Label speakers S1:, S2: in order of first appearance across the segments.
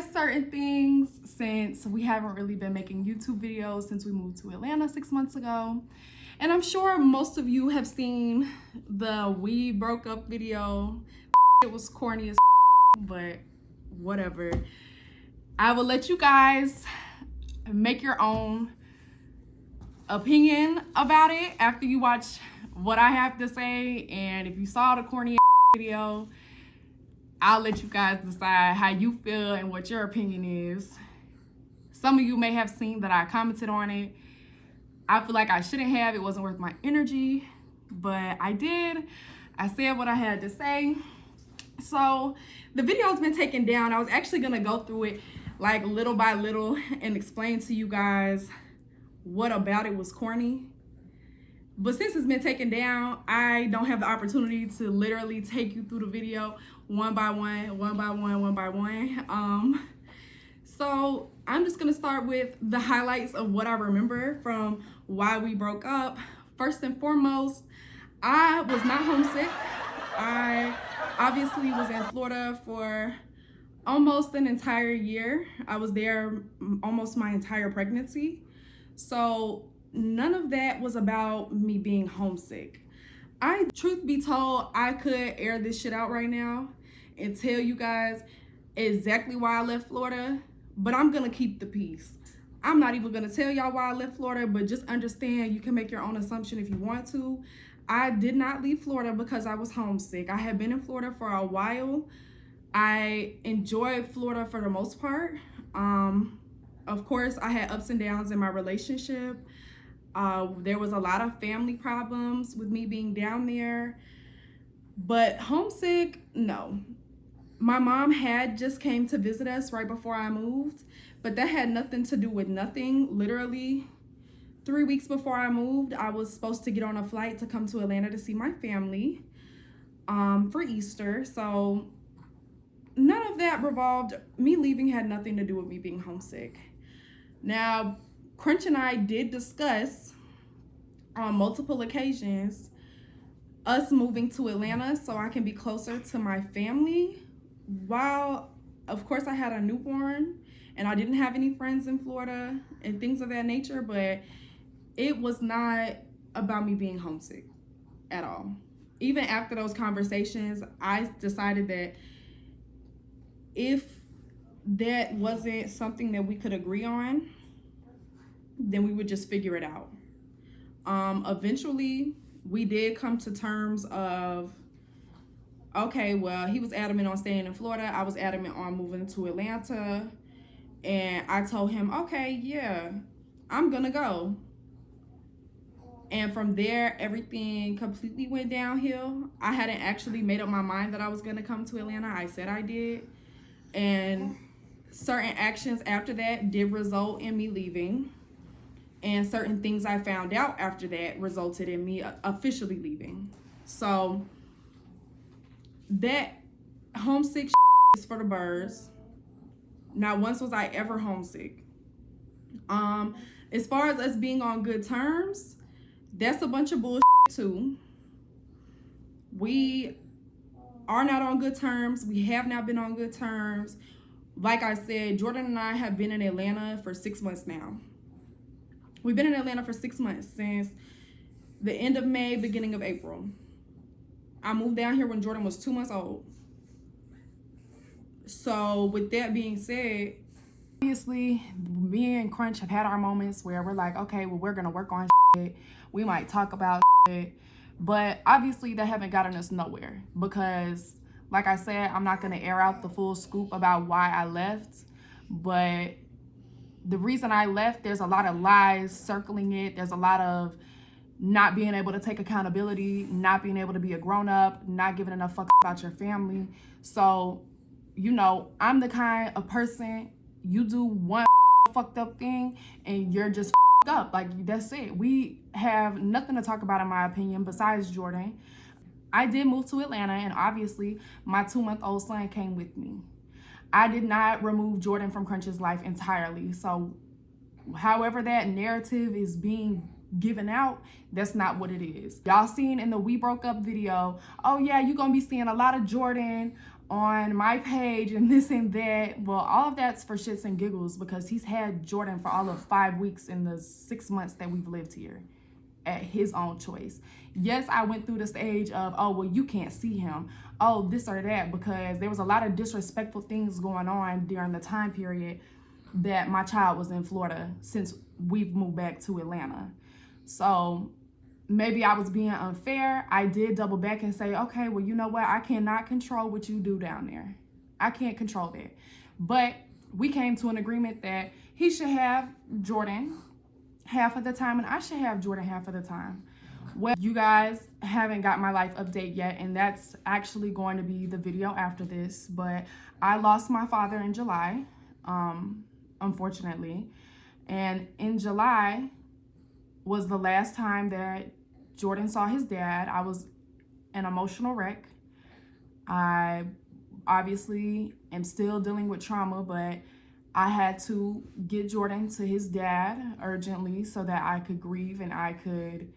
S1: Certain things since we haven't really been making YouTube videos since we moved to Atlanta 6 months ago. And I'm sure most of you have seen the we broke up video. It was corny as but whatever. I will let you guys make your own opinion about it after you watch what I have to say. And if you saw the corny video, I'll let you guys decide how you feel and what your opinion is. Some of you may have seen that I commented on it. I feel like I shouldn't have. It wasn't worth my energy, but I did. I said what I had to say. So the video's been taken down. I was actually gonna go through it like little by little and explain to you guys what about it was corny. But since it's been taken down, I don't have the opportunity to literally take you through the video one by one. So I'm just gonna start with the highlights of what I remember from why we broke up. First and foremost, I was not homesick. I obviously was in Florida for almost an entire year. I was there almost my entire pregnancy. So none of that was about me being homesick. Truth be told, I could air this shit out right now and tell you guys exactly why I left Florida, but I'm gonna keep the peace. I'm not even gonna tell y'all why I left Florida, but just understand you can make your own assumption if you want to. I did not leave Florida because I was homesick. I had been in Florida for a while. I enjoyed Florida for the most part. Of course, I had ups and downs in my relationship. There was a lot of family problems with me being down there, but homesick, no. My mom had just came to visit us right before I moved, but that had nothing to do with nothing. Literally 3 weeks before I moved, I was supposed to get on a flight to come to Atlanta to see my family for Easter. So none of that me leaving had nothing to do with me being homesick. Now, Crunch and I did discuss on multiple occasions us moving to Atlanta so I can be closer to my family. While, of course, I had a newborn and I didn't have any friends in Florida and things of that nature, but it was not about me being homesick at all. Even after those conversations, I decided that if that wasn't something that we could agree on, then we would just figure it out. Eventually, we did come to terms of, okay, well, he was adamant on staying in Florida. I was adamant on moving to Atlanta. And I told him, okay, yeah, I'm gonna go. And from there, everything completely went downhill. I hadn't actually made up my mind that I was gonna come to Atlanta. I said I did. And certain actions after that did result in me leaving. And certain things I found out after that resulted in me officially leaving. So that homesick is for the birds. Not once was I ever homesick. As far as us being on good terms, that's a bunch of bullshit too. We are not on good terms. We have not been on good terms. Like I said, Jordan and I have been in Atlanta for 6 months now. We've been in Atlanta for 6 months, since the end of May, beginning of April. I moved down here when Jordan was 2 months old. So with that being said, obviously me and Crunch have had our moments where we're like, okay, well, we're gonna work on shit. We might talk about shit, but obviously they haven't gotten us nowhere because, like I said, I'm not gonna air out the full scoop about why I left, but the reason I left, there's a lot of lies circling it. There's a lot of not being able to take accountability, not being able to be a grown-up, not giving enough fuck about your family. So, you know, I'm the kind of person, you do one fucked up thing and you're just up. Like, that's it. We have nothing to talk about, in my opinion, besides Jordan. I did move to Atlanta, and obviously my 2-month-old son came with me. I did not remove Jordan from Crunch's life entirely. So however that narrative is being given out, that's not what it is. Y'all seen in the We Broke Up video, oh yeah, you're gonna be seeing a lot of Jordan on my page and this and that. Well, all of that's for shits and giggles because he's had Jordan for all of 5 weeks in the 6 months that we've lived here at his own choice. Yes, I went through the stage of, oh, well, you can't see him. Oh, this or that, because there was a lot of disrespectful things going on during the time period that my child was in Florida since we've moved back to Atlanta. So maybe I was being unfair. I did double back and say, okay, well, you know what? I cannot control what you do down there. I can't control that. But we came to an agreement that he should have Jordan half of the time and I should have Jordan half of the time. Well, you guys haven't got my life update yet, and that's actually going to be the video after this, but I lost my father in July, unfortunately. And in July was the last time that Jordan saw his dad. I was an emotional wreck. I obviously am still dealing with trauma, but I had to get Jordan to his dad urgently so that I could grieve and I could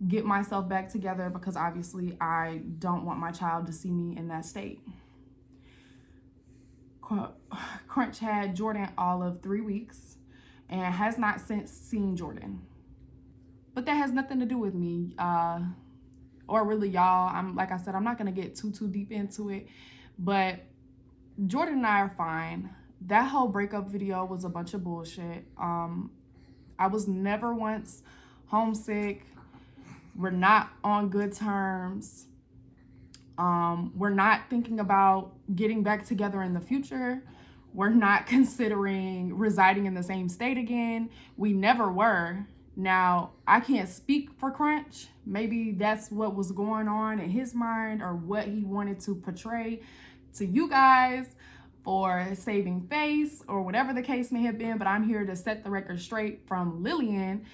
S1: get myself back together, because obviously I don't want my child to see me in that state. Crunch had Jordan all of 3 weeks and has not since seen Jordan. But that has nothing to do with me, or really y'all. Like I said, I'm not gonna get too deep into it, but Jordan and I are fine. That whole breakup video was a bunch of bullshit. I was never once homesick. We're not on good terms. We're not thinking about getting back together in the future. We're not considering residing in the same state again. We never were. Now, I can't speak for Crunch. Maybe that's what was going on in his mind or what he wanted to portray to you guys for saving face or whatever the case may have been. But I'm here to set the record straight from Lillian.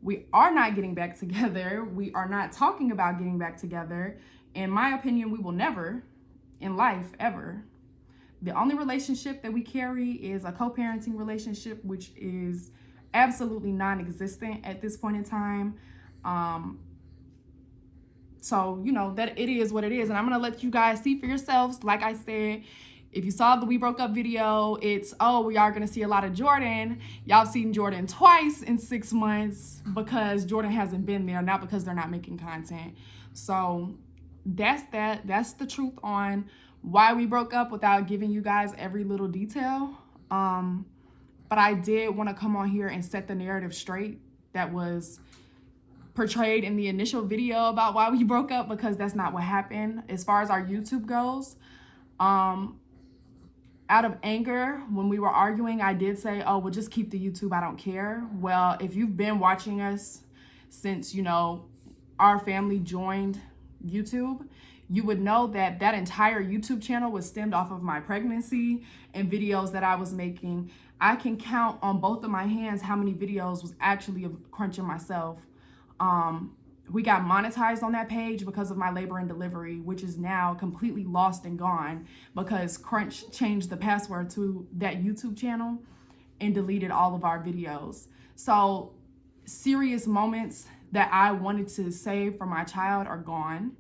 S1: We are not getting back together. We are not talking about getting back together. In my opinion, we will never in life, ever. The only relationship that we carry is a co-parenting relationship, which is absolutely non-existent at this point in time. So, you know, that it is what it is. And I'm going to let you guys see for yourselves. Like I said, if you saw the We Broke Up video, it's, oh, we are going to see a lot of Jordan. Y'all seen Jordan twice in 6 months because Jordan hasn't been there, not because they're not making content. So that's that. That's the truth on why we broke up without giving you guys every little detail. But I did want to come on here and set the narrative straight that was portrayed in the initial video about why we broke up, because that's not what happened. As far as our YouTube goes, out of anger, when we were arguing, I did say, oh, well, just keep the YouTube, I don't care. Well, if you've been watching us since, you know, our family joined YouTube, you would know that that entire YouTube channel was stemmed off of my pregnancy and videos that I was making. I can count on both of my hands how many videos was actually of Crunch and myself. We got monetized on that page because of my labor and delivery, which is now completely lost and gone because Crunch changed the password to that YouTube channel and deleted all of our videos. So serious moments that I wanted to save for my child are gone.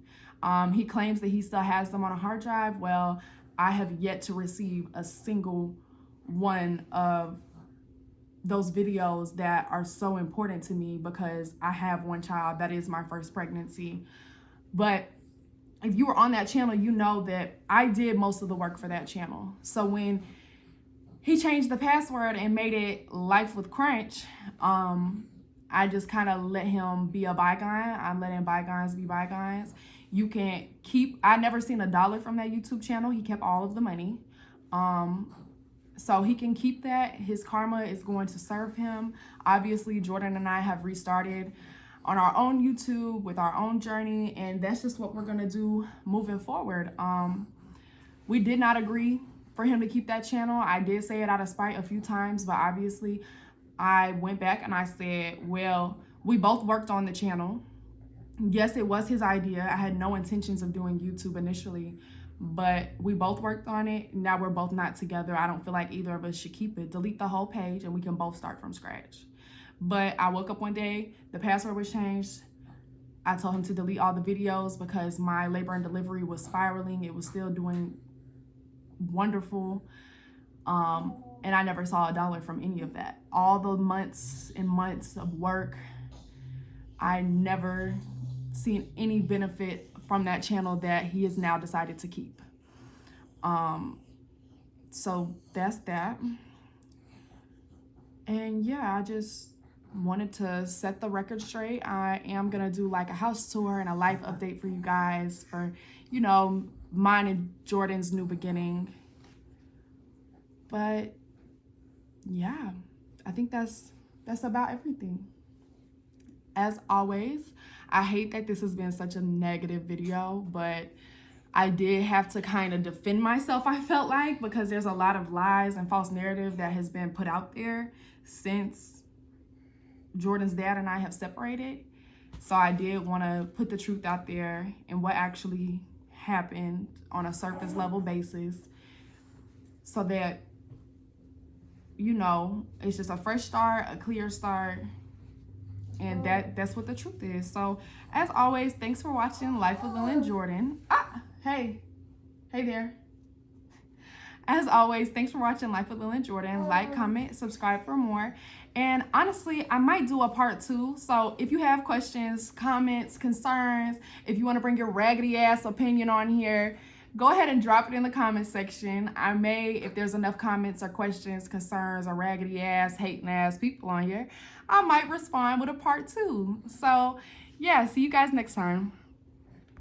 S1: He claims that he still has them on a hard drive. Well, I have yet to receive a single one of those videos that are so important to me because I have one child. That is my first pregnancy. But if you were on that channel, you know that I did most of the work for that channel. So when he changed the password and made it Life with Crunch, I just kind of let him be a bygone. I'm letting bygones be bygones. You can keep, I never seen $1 from that YouTube channel. He kept all of the money. So he can keep that. His karma is going to serve him. Obviously, Jordan and I have restarted on our own YouTube with our own journey, and that's just what we're gonna do moving forward. We did not agree for him to keep that channel. I did say it out of spite a few times, but obviously I went back and I said, well, we both worked on the channel. Yes, it was his idea. I had no intentions of doing YouTube initially, but we both worked on it. Now we're both not together. I don't feel like either of us should keep it. Delete the whole page and we can both start from scratch. But I woke up one day, the password was changed. I told him to delete all the videos because my labor and delivery was spiraling. It was still doing wonderful. And I never saw a dollar from any of that. All the months and months of work, I never seen any benefit from that channel that he has now decided to keep. So that's that. And yeah, I just wanted to set the record straight. I am gonna do like a house tour and a life update for you guys for, you know, mine and Jordan's new beginning. But yeah, I think that's about everything. As always, I hate that this has been such a negative video, but I did have to kind of defend myself, I felt like, because there's a lot of lies and false narrative that has been put out there since Jordan's dad and I have separated. So I did want to put the truth out there and what actually happened on a surface level basis, so that, you know, it's just a fresh start, a clear start, and that's what the truth is. So as always, thanks for watching Life with Lil and Jordan. Hey there. As always, thanks for watching Life with Lil and Jordan. Like, comment, subscribe for more. And honestly, I might do a part 2. So if you have questions, comments, concerns, if you want to bring your raggedy ass opinion on here, go ahead and drop it in the comment section. I may, if there's enough comments or questions, concerns, or raggedy ass, hating ass people on here, I might respond with a part 2. So yeah, see you guys next time.